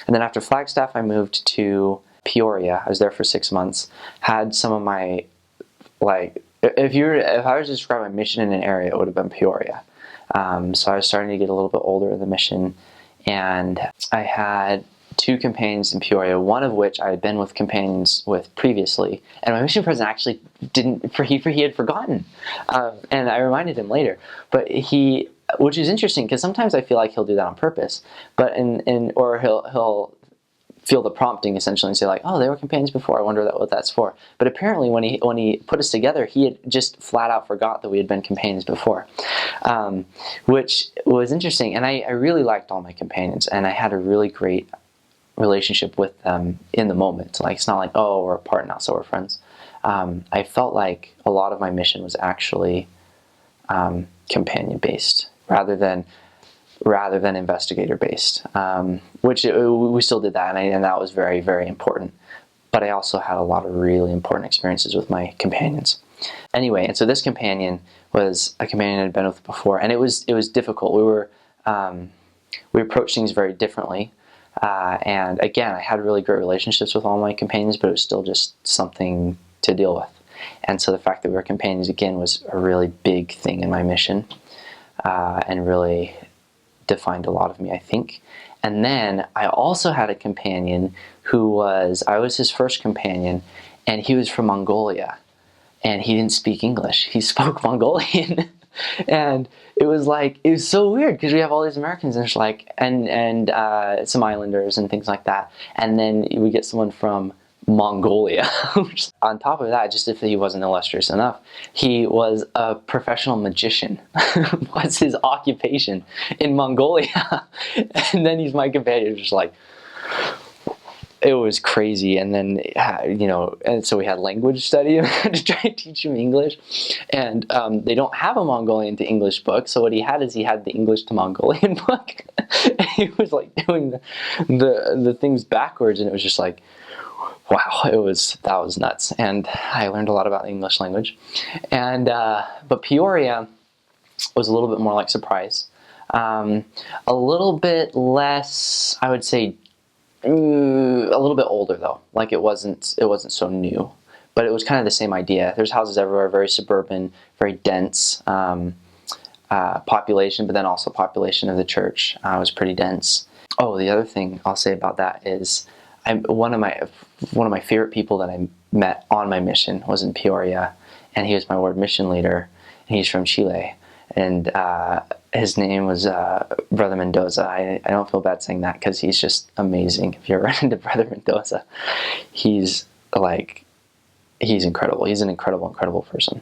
And then after Flagstaff, I moved to Peoria. I was there for 6 months. Had some of my, like, if I was to describe my mission in an area, it would have been Peoria. So I was starting to get a little bit older in the mission, and I had two companions in Peoria, one of which I had been with companions with previously, and my mission president actually he had forgotten, and I reminded him later. But which is interesting because sometimes I feel like he'll do that on purpose, but or he'll feel the prompting essentially and say like, oh, they were companions before, I wonder what that's for. But apparently when he put us together, he had just flat out forgot that we had been companions before, which was interesting. And I really liked all my companions, and I had a really great relationship with them in the moment. Like, it's not like, oh, we're apart now, so we're friends. I felt like a lot of my mission was actually companion based rather than investigator based, which we still did that, and that was very, very important. But I also had a lot of really important experiences with my companions. Anyway, and so this companion was a companion I'd been with before, and it was difficult. We approached things very differently, and again, I had really great relationships with all my companions, but it was still just something to deal with. And so the fact that we were companions again was a really big thing in my mission, and really defined a lot of me, I think. And then I also had a companion I was his first companion, and he was from Mongolia, and he didn't speak English. He spoke Mongolian. And it was so weird because we have all these Americans and some islanders and things like that. And then we get someone from Mongolia. On top of that, just if he wasn't illustrious enough, he was a professional magician. Was his occupation in Mongolia. And then he's my companion, just like, it was crazy. And then, and so we had language study to try to teach him English. And they don't have a Mongolian to English book. So what he had the English to Mongolian book. And he was like doing the things backwards. And it was just like, wow, that was nuts. And I learned a lot about the English language. And but Peoria was a little bit more like Surprise. A little bit less, I would say, a little bit older though. Like it wasn't so new, but it was kind of the same idea. There's houses everywhere, very suburban, very dense population, but then also population of the church was pretty dense. Oh, the other thing I'll say about that is one of my favorite people that I met on my mission was in Peoria, and he was my ward mission leader, and he's from Chile, and his name was Brother Mendoza. I don't feel bad saying that because he's just amazing. If you ever run into Brother Mendoza, he's incredible. He's an incredible person.